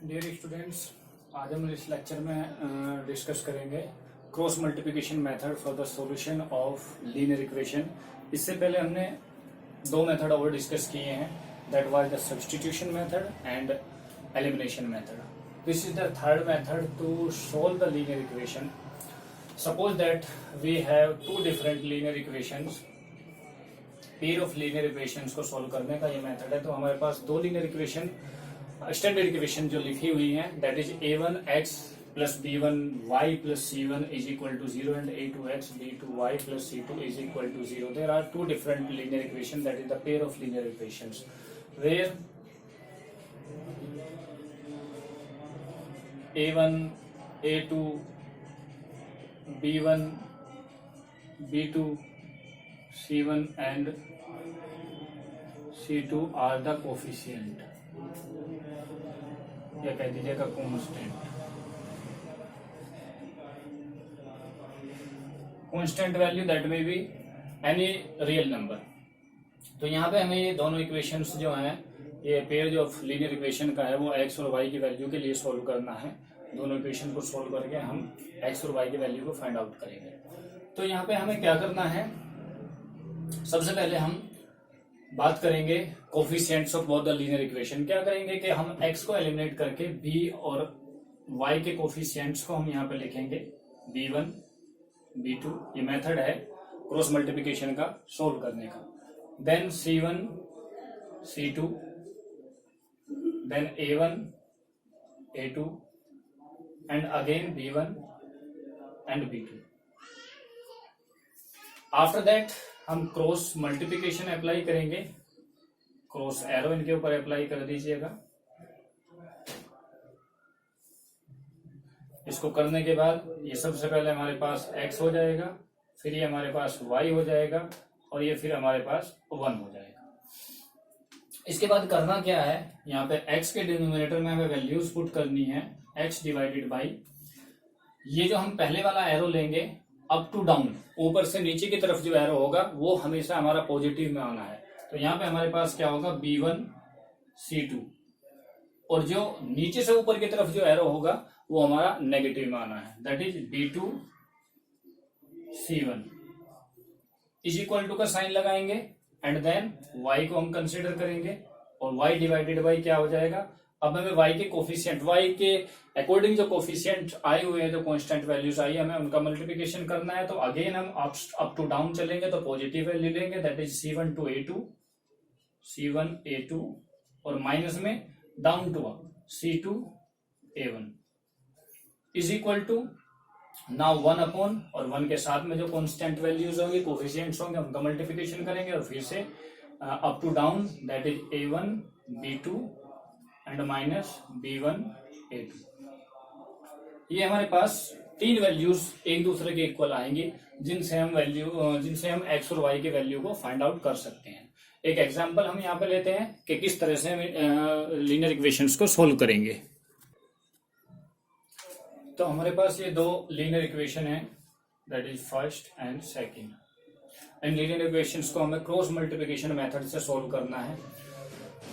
Dear students, आज हम इस लेक्चर में डिस्कस करेंगे cross multiplication method for the solution of linear equation. इससे पहले हमने दो मेथड और डिस्कस किए हैं, that was the substitution method and elimination method. This is the third method to solve the linear equation. Suppose that we have two different linear equations. Pair of linear equations को solve करने का ये method है। तो हमारे पास दो linear equation standard equation जो लिखी हुई है, that is a1x plus b1y plus c1 is equal to 0 and a2x b2y plus c2 is equal to 0। There are two different linear equation, that is the pair of linear equations where a1 a2 b1 b2 c1 and c2 are the coefficient, या कह दीजिएगा constant value that may be any real number. तो यहाँ पे हमें ये दोनों equations जो हैं, ये पेयर जो लीनियर इक्वेशन का है वो एक्स और वाई की वैल्यू के लिए सोल्व करना है। दोनों इक्वेशन को सोल्व करके हम एक्स और वाई की वैल्यू को फाइंड आउट करेंगे। तो यहाँ पे हमें क्या करना है, सबसे पहले हम बात करेंगे coefficients of both the linear equation. क्या करेंगे कि हम x को एलिमिनेट करके b और y के कोफिशिएंट्स को हम यहाँ पे लिखेंगे b1 b2। ये मेथड है क्रॉस मल्टीप्लिकेशन का सोल्व करने का। Then c1 c2, then a1 a2 and again b1 and b2। After that हम क्रॉस मल्टीप्लिकेशन अप्लाई करेंगे। क्रॉस एरो इनके ऊपर अप्लाई कर दीजिएगा। इसको करने के बाद ये सबसे पहले हमारे पास x हो जाएगा, फिर ये हमारे पास y हो जाएगा और ये फिर हमारे पास 1 हो जाएगा। इसके बाद करना क्या है, यहाँ पे x के डिनोमिनेटर में हमें वैल्यूज पुट करनी है x डिवाइडेड बाई, ये जो हम पहले वाला एरो लेंगे अप टू डाउन, ऊपर से नीचे की तरफ जो एरो होगा वो हमेशा हमारा पॉजिटिव में आना है। तो यहाँ पे हमारे पास क्या होगा b1 c2, और जो नीचे से ऊपर की तरफ जो एरो होगा वो हमारा नेगेटिव में आना है, that is b2 c1 is equal to का साइन लगाएंगे एंड देन y को हम कंसिडर करेंगे और y डिवाइडेड बाई क्या हो जाएगा। अब हमें y के कोफिशिएंट, y के अकॉर्डिंग जो कोफिशिएंट आए हुए हैं, जो कांस्टेंट वैल्यूज आई, हमें उनका मल्टीप्लिकेशन करना है। तो अगेन हम अप टू डाउन चलेंगे तो पॉजिटिव वैल्यू लेंगे, that is c1 to a2 और माइनस में down to c2 a1 is equal to now 1 upon, और 1 के साथ में जो कांस्टेंट वैल्यूज होंगे, कोफिशिएंट्स होंगे, उनका मल्टीप्लिकेशन करेंगे और फिर से up to down, that is a1 b2 and minus b1 a2। ये हमारे पास तीन वैल्यूज एक दूसरे के इक्वल आएंगी, जिनसे हम x और y के वैल्यू को फाइंड आउट कर सकते हैं। एक एग्जांपल हम यहाँ पे लेते हैं कि किस तरह से हम लीनियर इक्वेशंस को सोल्व करेंगे। तो हमारे पास ये दो लीनियर इक्वेशन है, that is first and second. In linear equations को हमें क्रॉस मल्टीप्लिकेशन मेथड से सोल्व करना है।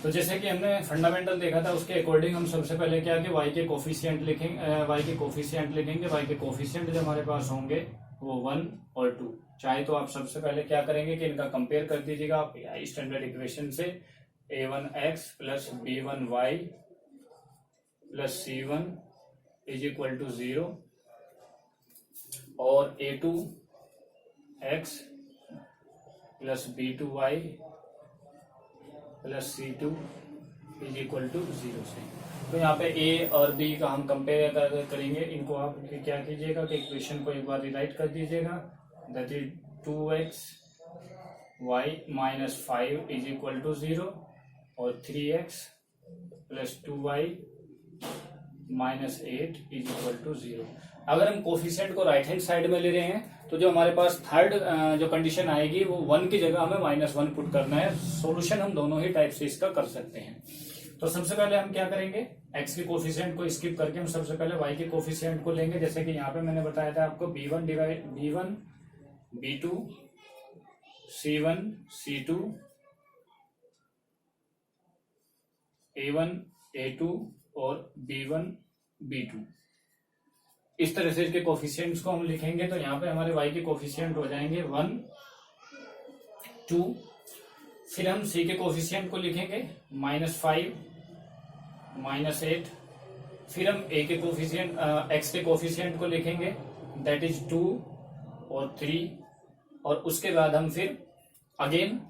तो जैसे कि हमने फंडामेंटल देखा था, उसके अकॉर्डिंग हम सबसे पहले क्या कि y के कोफिशिएंट लिखेंगे। y के कोफिशिएंट जो हमारे पास होंगे वो 1 और 2। चाहे तो आप सबसे पहले क्या करेंगे कि इनका कंपेयर कर दीजिएगा आप स्टैंडर्ड इक्वेशन से, a1x plus b1y plus c1 is equal to 0 और a2x plus b2y plus c2 is equal to 0 से। तो यहाँ पे a और b का हम कंपेयर करेंगे। इनको आप क्या कीजिएगा कि इक्वेशन को एक बार रिराइट कर दीजिएगा, that is 2x y minus 5 is equal to 0 और 3x plus 2y minus 8 is equal to 0। अगर हम कोफिशिएंट को राइट हैंड साइड में ले रहे हैं तो जो हमारे पास थर्ड जो कंडीशन आएगी वो 1 की जगह हमें -1 पुट करना है। सॉल्यूशन हम दोनों ही टाइप से इसका कर सकते हैं। तो सबसे पहले हम क्या करेंगे, x के कोफिशिएंट को स्किप करके हम सबसे पहले y के कोफिशिएंट को लेंगे। जैसे कि यहाँ पे मैंने बताया था आपको b1 b2 c1 c2 a1 A2 और B1 B2। इस तरह से इसके कोफिशिएंट्स को हम लिखेंगे। तो यहाँ पे हमारे y के कोफिशिएंट हो जाएंगे 1 2। फिर हम c के कोफिशिएंट को लिखेंगे -5 -8। फिर हम a के कोफिशिएंट x के कोफिशिएंट को लिखेंगे, दैट इज 2 और 3। और उसके बाद हम फिर अगेन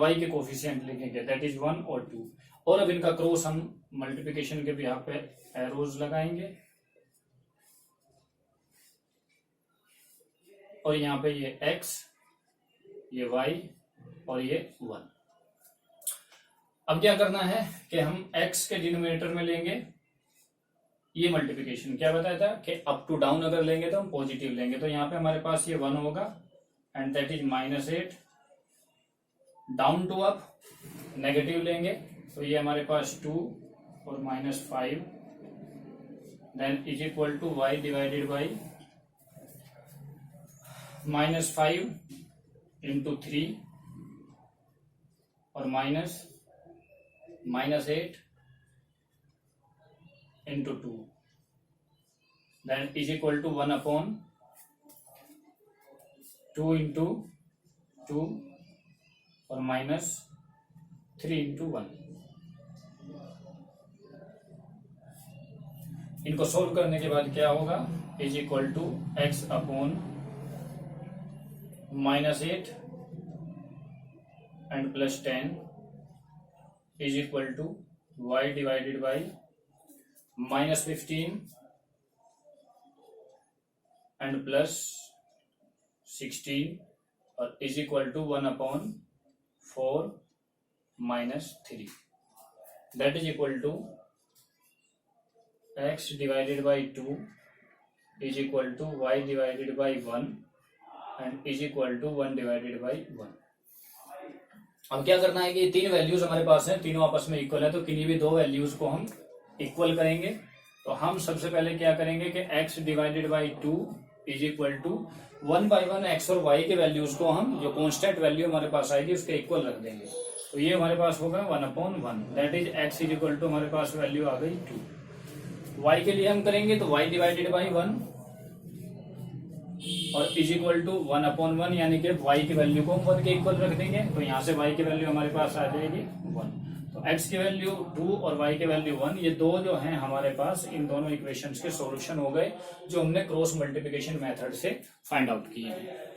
y के कोफिशिएंट लिखेंगे, दैट इज 1 और 2। और अब इनका क्रॉस हम मल्टीप्लिकेशन के भी यहाँ पे एरोज लगाएंगे, और यहाँ पे ये x, ये y और ये 1। अब क्या करना है कि हम x के डिनोमिनेटर में लेंगे ये मल्टीप्लिकेशन। क्या बताया था कि अप टू डाउन अगर लेंगे तो हम पॉजिटिव लेंगे। तो यहाँ पे हमारे पास ये 1 होगा and that is -8। Down to up negative लेंगे तो ये हमारे पास 2 और -5, then is equal to y divided by -5 into 3 और -8 into 2, then is equal to 1/2 into 2 और -3 इंटू 1। इनको सोल्व करने के बाद क्या होगा, is equal to x/-8 and +10 is equal to y divided by -15 and +16 और is equal to 1/4 -3, that is equal to x divided by 2 is equal to y divided by 1 and is equal to 1 divided by 1। अब क्या करना है कि तीन values हमारे पास हैं, तीनों आपस में इक्वल है, तो किन्हीं भी दो वैल्यूज को हम इक्वल करेंगे। तो हम सबसे पहले क्या करेंगे कि x divided by 2 is equal to 1/1 x और y के वैल्यूज को हम जो कांस्टेंट वैल्यू हमारे पास आएगी उसके इक्वल रख देंगे। तो ये हमारे पास होगा 1/1, that is x is equal to हमारे पास वैल्यू आ गई 2। y के लिए हम करेंगे तो y डिवाइडेड बाई 1 और इज इक्वल टू 1/1, यानी कि y की वैल्यू को हम 1 के इक्वल रख देंगे। तो यहाँ से y की वैल्यू हमारे पास आ जाएगी 1। तो x की वैल्यू 2 और y की वैल्यू 1, ये दो जो हैं हमारे पास, इन दोनों इक्वेशंस के सॉल्यूशन हो गए जो हमने क्रॉस मल्टीप्लिकेशन मेथड से फाइंड आउट किए हैं।